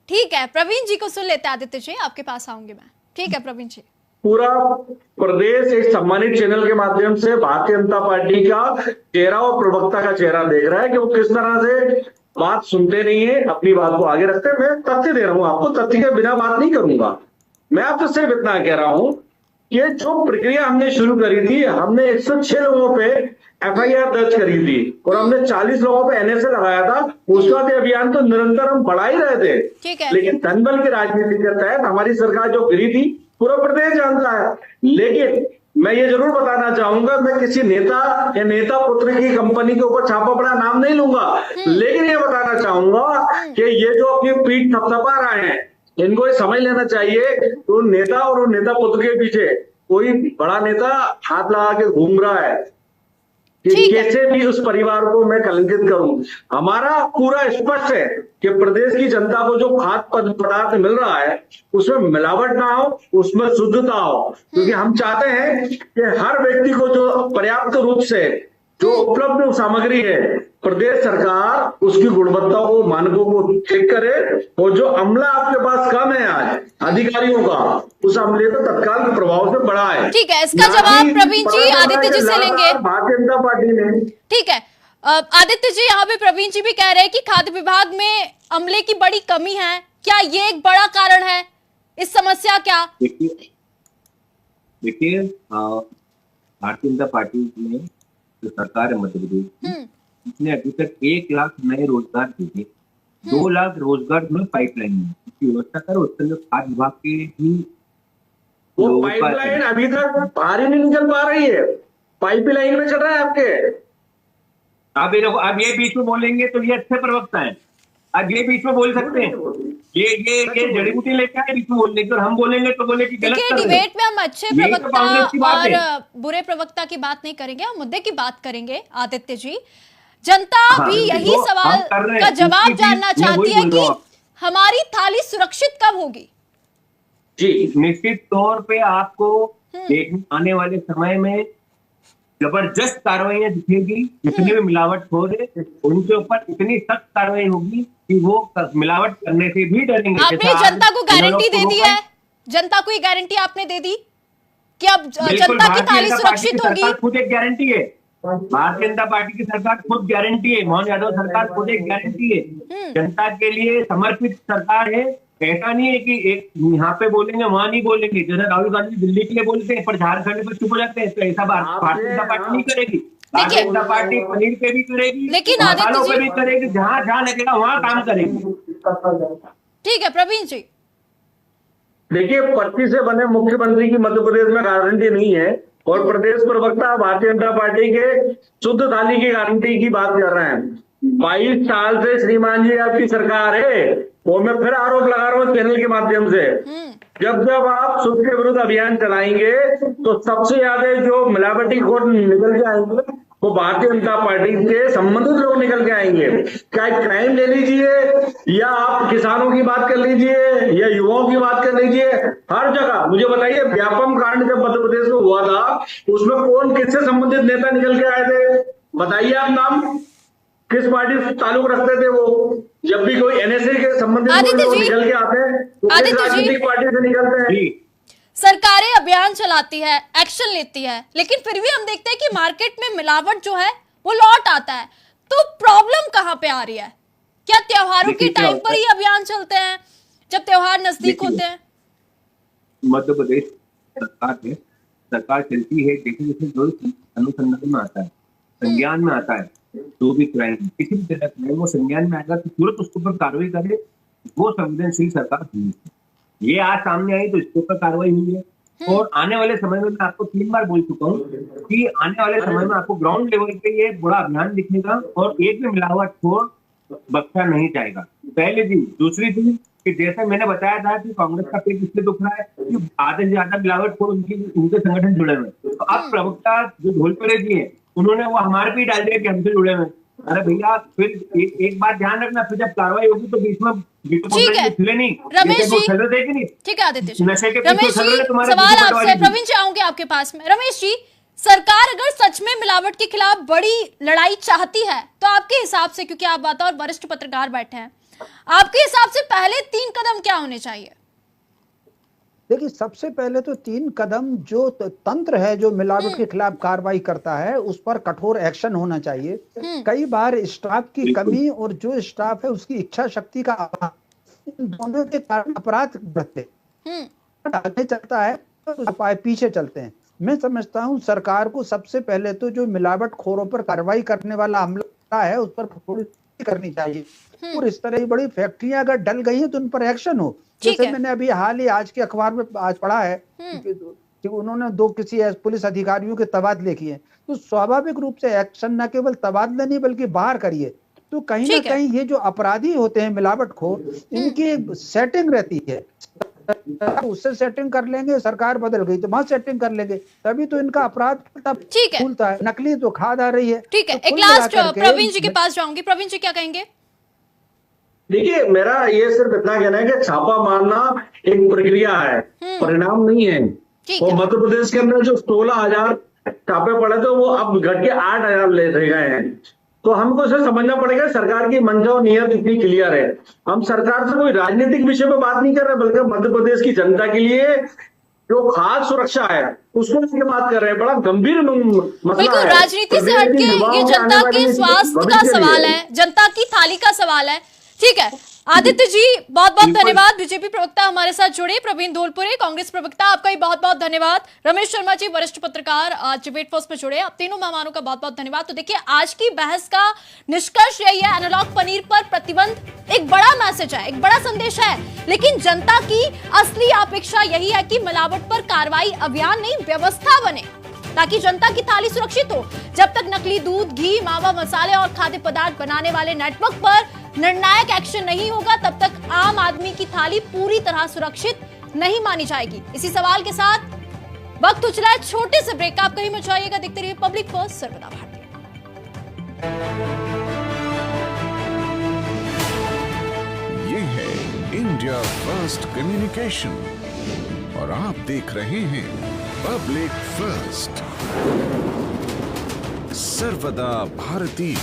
ठीक है, प्रवीण जी को सुन लेते हैं। आदित्य जी आपके पास आऊंगी मैं। ठीक है प्रवीण जी। पूरा प्रदेश एक सम्मानित चैनल के माध्यम से भारतीय जनता पार्टी का चेहरा और प्रवक्ता का चेहरा देख रहा है कि वो किस तरह से बात सुनते नहीं है, अपनी बात को आगे रखते हैं। मैं तथ्य दे रहा हूं आपको, तथ्य के बिना बात नहीं करूंगा। मैं आपसे सिर्फ इतना कह रहा हूं कि जो प्रक्रिया हमने शुरू करी थी, हमने 106 लोगों पे एफआईआर दर्ज करी थी और हमने 40 लोगों पे एनएसए लगाया था। उसके बाद अभियान तो निरंतर हम बढ़ा ही रहे थे, ठीक है। लेकिन धनबल की राजनीति के तहत हमारी सरकार जो गिरी थी पूरा प्रदेश जानता है। लेकिन मैं ये जरूर बताना चाहूंगा, मैं किसी नेता या नेता पुत्र की कंपनी के ऊपर छापा पड़ा नाम नहीं लूंगा, लेकिन ये बताना चाहूंगा कि ये जो अपनी पीठ थपथपा रहे हैं, इनको ये समझ लेना चाहिए कि उन नेता और उन नेता पुत्र के पीछे कोई बड़ा नेता हाथ लगा के घूम रहा है कि कैसे भी उस परिवार को मैं कलंकित करूं। हमारा पूरा स्पष्ट है कि प्रदेश की जनता को जो खाद्य पदार्थ मिल रहा है उसमें मिलावट ना हो, उसमें शुद्धता हो, क्योंकि हम चाहते हैं कि हर व्यक्ति को जो पर्याप्त रूप से जो उपलब्ध सामग्री है, प्रदेश सरकार उसकी गुणवत्ता को, मानकों को चेक करे और जो अमला आपके पास कम है आज अधिकारियों का, उस अमले को तत्काल प्रभाव से बढ़ाए। ठीक है, इसका जवाब प्रवीण जी आदित्य जी से लेंगे। भारतीय जनता पार्टी ने, ठीक है, आदित्य जी यहाँ पे प्रवीण जी भी कह रहे हैं कि खाद्य विभाग में अमले की बड़ी कमी है। क्या ये एक बड़ा कारण है इस समस्या? क्या देखिए भारतीय जनता पार्टी में जो सरकार है मध्य प्रदेश, इसने अभी तक 1 लाख नए रोजगार दिए, 2 लाख रोजगार में पाइपलाइन में इसकी व्यवस्था कर, उसके अंदर खाद्य विभाग के भी वो पाइपलाइन अभी तक बाहर ही नहीं निकल पा रही है, पाइपलाइन में चल रहा है आपके। आप ये बीच में बोलेंगे तो ये अच्छे प्रवक्ता है, आप ये बीच में बोल सकते हैं। ये जड़ी बूटी लेके आए बीच में बोलने की, और हम बोलेंगे तो बोले कि गलत कर रहे हैं। डिबेट में हम अच्छे प्रवक्ता और बुरे प्रवक्ता की बात नहीं करेंगे, हम मुद्दे की बात करेंगे। आदित्य जी, जनता भी यही सवाल का जवाब जानना चाहती है कि हमारी थाली सुरक्षित कब होगी? जी, निश्चित तौर पे आपको आने वाले समय में जबरदस्त कार्रवाई दिखेगी। जितने भी मिलावट हो रहे उनके ऊपर इतनी सख्त कार्रवाई होगी कि वो मिलावट करने से भी डरेंगे। आपने जनता को गारंटी दे दी है, जनता को ये गारंटी आपने दे दी कि अब जनता की थाली सुरक्षित होगी? खुद एक गारंटी है, भारतीय जनता पार्टी की सरकार खुद गारंटी है, मोहन यादव सरकार खुद एक गारंटी है, जनता के लिए समर्पित सरकार है। ऐसा नहीं है कि एक यहाँ पे बोलेंगे वहां नहीं बोलेंगे, जैसे राहुल गांधी दिल्ली के लिए बोलते हैं पर झारखंड पे चुप हो जाते हैं, तो ऐसा भारतीय जनता पार्टी नहीं करेगी। भारतीय जनता पार्टी पनीर पे भी करेगी, लेकिन मसालों पे भी करेगी, जहां जहां लगेगा वहां काम करेगी। ठीक है प्रवीण जी, देखिए पर्ची से बने मुख्यमंत्री की मध्य प्रदेश में गारंटी नहीं है, और प्रदेश प्रवक्ता भारतीय जनता पार्टी के शुद्ध थाली की गारंटी की बात कर रहे हैं। 22 साल से श्रीमान जी आपकी सरकार है, वो मैं फिर आरोप लगा रहा हूँ चैनल के माध्यम से, जब जब आप शुद्ध के विरुद्ध अभियान चलाएंगे तो सबसे ज्यादा जो मिलावटी खोर निकल के आएंगे वो भारतीय जनता पार्टी के संबंधित लोग निकल के आएंगे। चाहे क्राइम ले लीजिए या आप किसानों की बात कर लीजिए या युवाओं की बात कर लीजिए, हर जगह मुझे बताइए व्यापम कांड जब मध्य प्रदेश में हुआ था उसमें कौन किससे संबंधित नेता निकल के आए थे? बताइए आप नाम, किस पार्टी से ताल्लुक रखते थे वो? जब भी कोई एनएसए के संबंधित निकल के आते हैं तो किस राजनीतिक पार्टी से निकलते हैं? सरकारें अभियान चलाती है, एक्शन लेती है, लेकिन फिर भी हम देखते हैं कि मार्केट में मिलावट जो है वो लौट आता है। तो प्रॉब्लम कहाँ पे आ रही है? क्या त्योहारों के टाइम पर ही अभियान चलते हैं, जब त्योहार नजदीक होते हैं? मध्य प्रदेश सरकार चलती है जैसे जैसे जो अनुसंधान में आता है, संज्ञान में आता है, जो भी क्राइम किसी भी तरह क्राइम वो संज्ञान में आएगा तो तुरंत उसके ऊपर कार्रवाई करे, वो संवेदनशील सरकार हुई है। ये आज सामने आई तो इसके ऊपर कार्रवाई हुई है, और आने वाले समय में मैं आपको 3 बार बोल चुका हूँ कि आने वाले समय में आपको ग्राउंड लेवल पे ये बड़ा अभियान दिखेगा और एक भी मिलावट खोर बख्शा नहीं जाएगा। पहली चीज। दूसरी चीज कि जैसे मैंने बताया था कि कांग्रेस का पेट इसलिए दुख रहा है कि आधे से ज्यादा मिलावट खोर उनके संगठन जुड़े हुए, तो अब प्रवक्ता जो ढोलपुरे जी है उन्होंने वो हमारे भी डाल दिया कि हमसे जुड़े हुए। अरे भैया फिर एक बात ध्यान रखना, फिर जब कार्रवाई होगी तो बीच में नहीं रमेश जी, ठीक है आदित्य जी, रमेश जी सवाल आपसे, प्रवीण जी आऊंगे आपके पास में। रमेश जी, सरकार अगर सच में मिलावट के खिलाफ बड़ी लड़ाई चाहती है तो आपके हिसाब से, क्योंकि आप बतौर वरिष्ठ पत्रकार बैठे हैं, आपके हिसाब से पहले 3 कदम क्या होने चाहिए? देखिए, सबसे पहले तो 3 कदम जो तंत्र है जो मिलावट के खिलाफ कार्रवाई करता है उस पर कठोर एक्शन होना चाहिए। कई बार स्टाफ की कमी और जो स्टाफ है उसकी इच्छा शक्ति का अभाव, इन दोनों के कारण अपराध बढ़ते आगे चलता है तो पीछे चलते हैं। मैं समझता हूं सरकार को सबसे पहले तो जो मिलावट खोरों पर कार्रवाई करने वाला अमला है उस पर थोड़ी करनी चाहिए और इस तरह की बड़ी फैक्ट्रियां अगर डल गई हैं तो उन पर एक्शन हो। जैसे मैंने अभी हाल ही आज के अखबार में आज पढ़ा है कि उन्होंने 2 किसी पुलिस अधिकारियों के तबादले किए, तो स्वाभाविक रूप से एक्शन न केवल तबादला नहीं बल्कि बाहर करिए। तो कहीं ना कहीं ये जो अपराधी होते हैं मिलावटखोर, इनकी सेटिंग रहती है, उससे सेटिंग कर लेंगे, सरकार बदल गई तो वहां सेटिंग कर लेंगे, तभी तो इनका अपराध खुलता है। नकली तो खाद आ रही है। ठीक है, एक लास्ट प्रवीण जी के पास जाऊंगी। प्रवीण जी क्या कहेंगे? देखिए, मेरा ये सिर्फ इतना कहना है कि छापा मारना एक प्रक्रिया है, परिणाम नहीं है। और मध्य प्रदेश के अंदर जो 16,000 छापे पड़े थे वो अब घट के 8,000 ले गए हैं। तो हमको इसे समझना पड़ेगा सरकार की मंशा और नियत इतनी क्लियर है। हम सरकार से कोई राजनीतिक विषय पे बात नहीं कर रहे, बल्कि मध्य प्रदेश की जनता के लिए जो खाद्य सुरक्षा है उसको लेकर बात कर रहे हैं। बड़ा गंभीर मसला बिल्कुल है। राजनीति से हटके ये जनता के स्वास्थ्य का सवाल है, जनता की थाली का सवाल है। ठीक है आदित्य जी, बहुत बहुत धन्यवाद। बीजेपी प्रवक्ता हमारे साथ जुड़े। प्रवीण धौलपुरे कांग्रेस प्रवक्ता, आपका भी बहुत बहुत धन्यवाद। रमेश शर्मा जी वरिष्ठ पत्रकार आज डिबेट फर्स्ट में जुड़े। आप तीनों मेहमानों का बहुत बहुत धन्यवाद। तो देखिए आज की बहस का निष्कर्ष यही है, एनालॉग पनीर पर प्रतिबंध एक बड़ा मैसेज है, एक बड़ा संदेश है, लेकिन जनता की असली अपेक्षा यही है कि मिलावट पर कार्रवाई अभियान नहीं व्यवस्था बने ताकि जनता की थाली सुरक्षित हो। जब तक नकली दूध, घी, मावा मसाले और खाद्य पदार्थ बनाने वाले नेटवर्क पर निर्णायक एक्शन नहीं होगा तब तक आम आदमी की थाली पूरी तरह सुरक्षित नहीं मानी जाएगी। इसी सवाल के साथ वक्त उछला है छोटे से ब्रेक का। आप कहीं मत जाइएगा, देखते रहिए पब्लिक फर्स्ट, सर्वदा भारतीय। ये है इंडिया फर्स्ट कम्युनिकेशन और आप देख रहे हैं पब्लिक फर्स्ट, सर्वदा भारतीय।